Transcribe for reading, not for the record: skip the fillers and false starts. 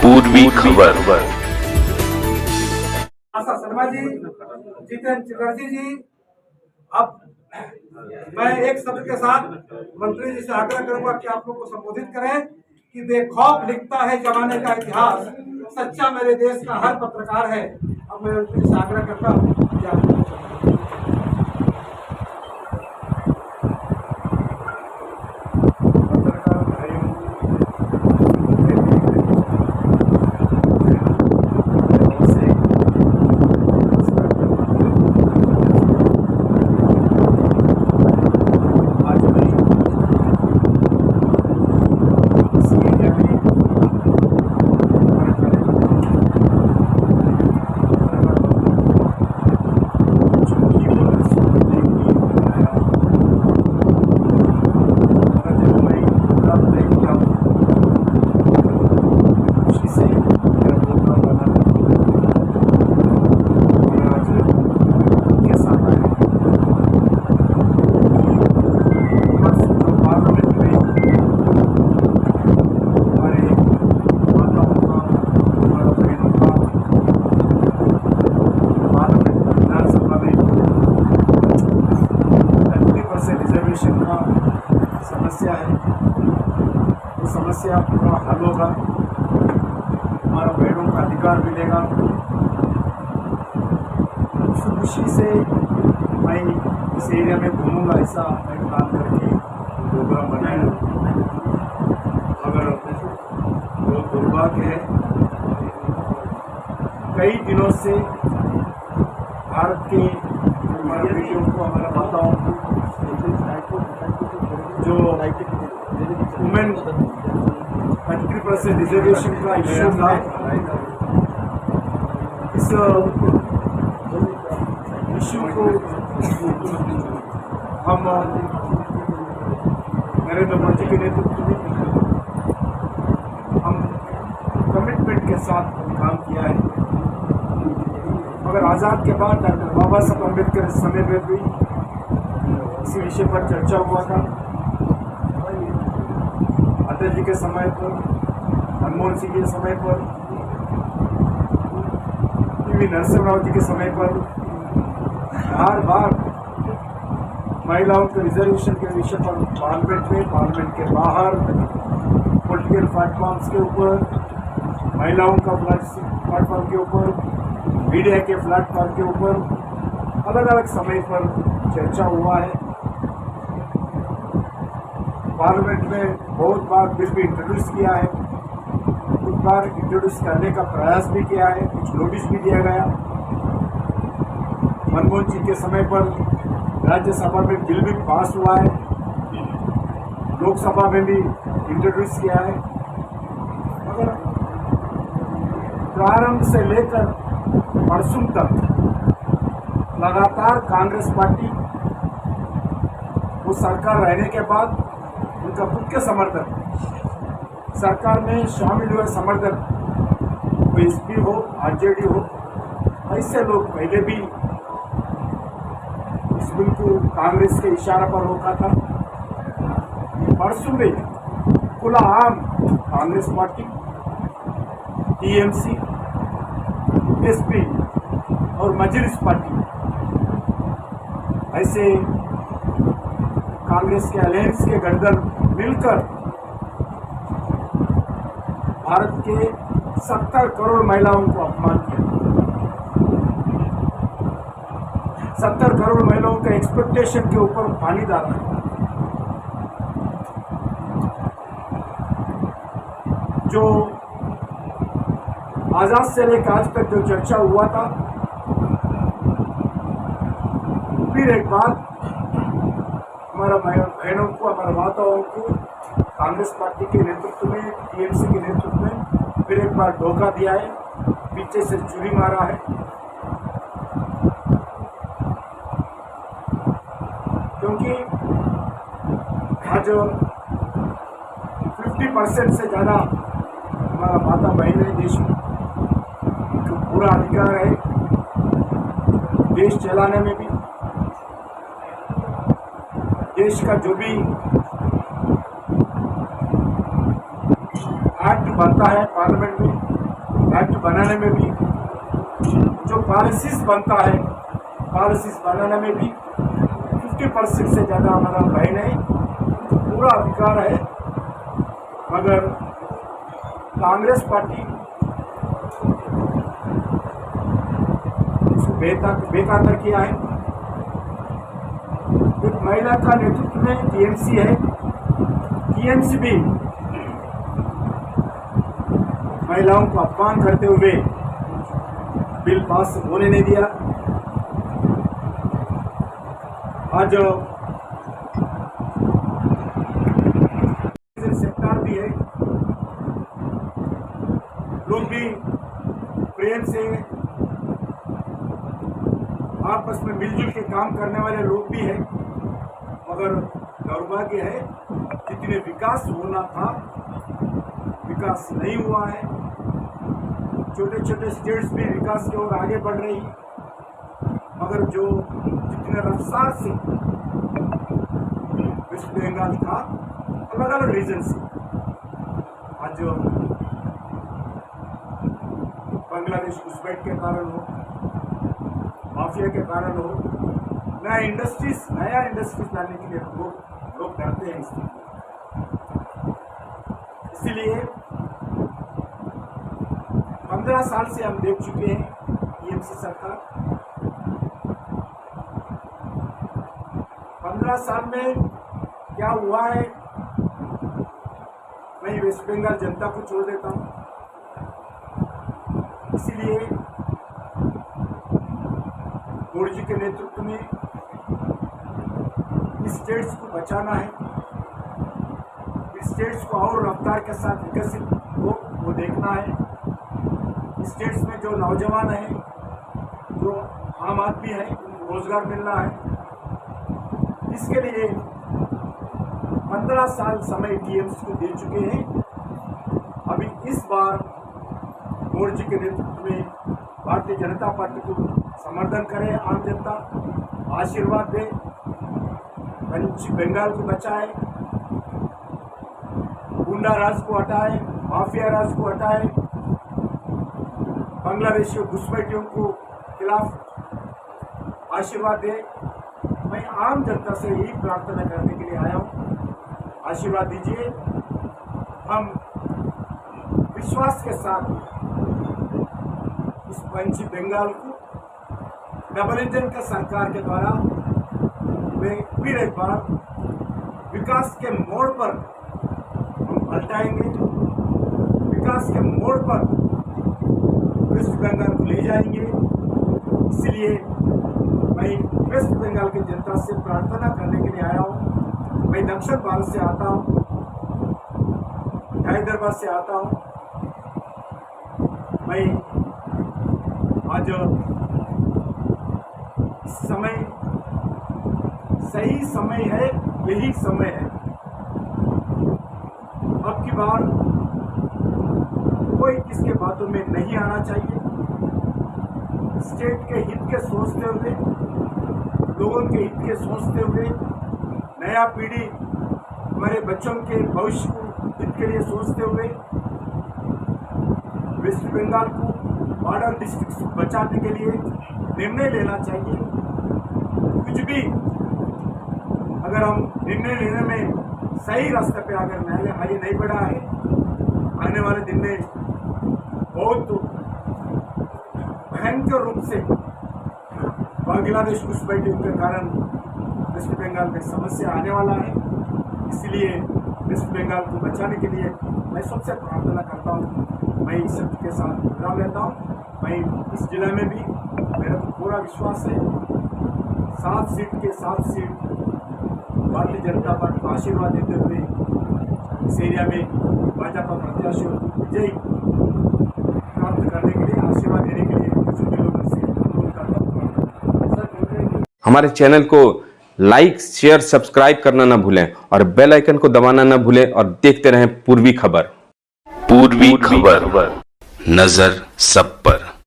पूर्वी खबर। आशा शर्मा जी, जितेंद्र चटर्जी जी, अब मैं एक शब्द के साथ मंत्री जी से आग्रह करूंगा कि आप लोग को संबोधित करें कि बेखौफ लिखता है जमाने का इतिहास, सच्चा मेरे देश का हर पत्रकार है। अब मैं मंत्री जी से आग्रह करता हूँ कि आप समस्या है, वो समस्या पूरा हल होगा, हमारा बहनों का अधिकार मिलेगा। उस खुशी से मैं इस एरिया में घूमूंगा, ऐसा मैं प्लान करके प्रोग्राम बनाया। मगर वो दुर्भाग्य है, कई दिनों से भारत के हमारे बेटियों को, हमारे माताओं को जो वुमेन 30% रिजर्वेशन का इश्यू था, इस इश्यू को हम नरेंद्र मोदी के नेतृत्व में हम कमिटमेंट के साथ काम किया है। मगर आज़ाद के बाद डॉक्टर बाबा साहब अम्बेडकर इस समय में भी इसी विषय पर चर्चा हुआ था। अटल जी के समय पर, मनमोहन सिंह के समय पर, पी.वी. नरसिम्हा राव जी के समय पर बार बार महिलाओं के रिजर्वेशन के विषय पर पार्लियामेंट में, पार्लियामेंट के बाहर, पॉलिटिकल प्लेटफॉर्म्स के ऊपर, महिलाओं का प्लेटफॉर्म के ऊपर, मीडिया के प्लेटफॉर्म के ऊपर अलग अलग समय पर चर्चा हुआ है। पार्लियामेंट में बहुत बार बिल भी इंट्रोड्यूस किया है, कुछ बार इंट्रोड्यूस करने का प्रयास भी किया है, कुछ नोटिस भी दिया गया। मनमोहन सिंह के समय पर राज्यसभा में बिल भी पास हुआ है, लोकसभा में भी इंट्रोड्यूस किया है। मगर प्रारंभ से लेकर परसों तक लगातार कांग्रेस पार्टी, वो सरकार रहने के बाद उनका खुद के समर्थक, सरकार में शामिल हुए समर्थक, वो एसपी हो, आरजेडी हो, ऐसे लोग पहले भी इस बिल को कांग्रेस के इशारा पर रोका था। परसों में खुला आम कांग्रेस पार्टी, टीएमसी, एसपी और मजलिस पार्टी, ऐसे कांग्रेस के अलायंस के गठबंधन मिलकर भारत के 70 करोड़ महिलाओं को अपमान किया। 70 करोड़ महिलाओं के एक्सपेक्टेशन के ऊपर पानी डाला। जो आजाद से लेकर आज तक जो चर्चा हुआ था, फिर एक बार हमारा बहनों को, हमारे माताओं को कांग्रेस पार्टी के नेतृत्व में, टीएमसी के नेतृत्व में फिर एक बार धोखा दिया है, पीछे से छुरी मारा है। क्योंकि आज 50% से ज़्यादा हमारा माता बहनें देश में, उनको पूरा अधिकार है देश चलाने में भी। देश का जो भी एक्ट बनता है पार्लियामेंट में, एक्ट बनाने में भी, जो पॉलिसीज बनता है पॉलिसीज बनाने में भी 50% से ज़्यादा हमारा बहन है, पूरा अधिकार है। मगर कांग्रेस पार्टी इसको बेखातर किया है। एक महिला का नेतृत्व में टीएमसी है, टीएमसी भी महिलाओं को अपमान करते हुए बिल पास होने नहीं दिया। आज सेक्टर भी है, लोग भी प्रेम से आपस में मिलजुल के काम करने वाले लोग भी हैं, मगर दुर्भाग्य है जितने विकास होना था विकास नहीं हुआ है। छोटे छोटे स्टेट्स भी विकास की ओर आगे बढ़ रही, मगर जो जितने रफ्तार से वेस्ट बंगाल था अलग अलग रीजन से, आज बांग्लादेश घुसपैठ के कारण हो, माफिया के कारण हो, नया इंडस्ट्रीज लाने के लिए लोग डरते हैं इसलिए। इसीलिए 15 साल से हम देख चुके हैं टीएमसी सरकार। 15 साल में क्या हुआ है, मैं वेस्ट बंगाल जनता को छोड़ देता हूँ। इसीलिए मोदी जी के नेतृत्व में स्टेट्स को बचाना है, स्टेट्स को और रफ्तार के साथ विकसित हो वो देखना है। स्टेट्स में जो नौजवान हैं, जो आम आदमी है, उनको रोजगार मिलना है। इसके लिए 15 साल समय टीएमसी को दे चुके हैं। अभी इस बार मोदी जी के नेतृत्व में भारतीय जनता पार्टी को समर्थन करे, आम जनता आशीर्वाद दे, पश्चिम बंगाल को बचाए, गुंडा राज को हटाए, माफिया राज को हटाए, बांग्लादेशी घुसपैठियों को खिलाफ आशीर्वाद दे। मैं आम जनता से यही प्रार्थना करने के लिए आया हूँ, आशीर्वाद दीजिए। हम विश्वास के साथ इस पश्चिम बंगाल को डबल इंजन का सरकार के द्वारा फिर एक बार विकास के मोड़ पर हम पलटाएंगे, विकास के मोड़ पर वेस्ट बंगाल को ले जाएंगे। इसलिए मैं वेस्ट बंगाल की जनता से प्रार्थना करने के लिए आया हूँ। मैं दक्षिण भारत से आता हूँ, हैदराबाद से आता हूँ। मैं आज समय सही समय है, यही समय है। अब की बार कोई किसके बातों में नहीं आना चाहिए। स्टेट के हित के सोचते हुए, लोगों के हित के सोचते हुए, नया पीढ़ी हमारे बच्चों के भविष्य को हित के लिए सोचते हुए वेस्ट बंगाल को बॉर्डर डिस्ट्रिक्ट बचाने के लिए निर्णय लेना चाहिए। कुछ भी अगर हम निर्णय लेने में सही रास्ते पे अगर न्यायालय आगे नहीं बढ़ा है, आने वाले दिन में बहुत भयंकर रूप से बांग्लादेश घुसपैठी के कारण वेस्ट बंगाल में समस्या आने वाला है। इसलिए वेस्ट बंगाल को बचाने के लिए मैं सबसे प्रार्थना करता हूँ। मैं इस शब्द के साथ विराम लेता हूँ। मैं इस जिले में भी मेरा पूरा विश्वास है, 7 सीट के 7 सीट भारतीय जनता पार्टी को आशीर्वाद देते हुए इस एरिया में भाजपा प्रत्याशियों को विजयी प्राप्त करने के लिए, आशीर्वाद देने के लिए सभी लोगों से अनुरोध करता हूँ। हमारे चैनल को लाइक, शेयर, सब्सक्राइब करना ना भूलें और बेल आइकन को दबाना ना भूलें और देखते रहें पूर्वी खबर। पूर्वी खबर, नजर सब पर।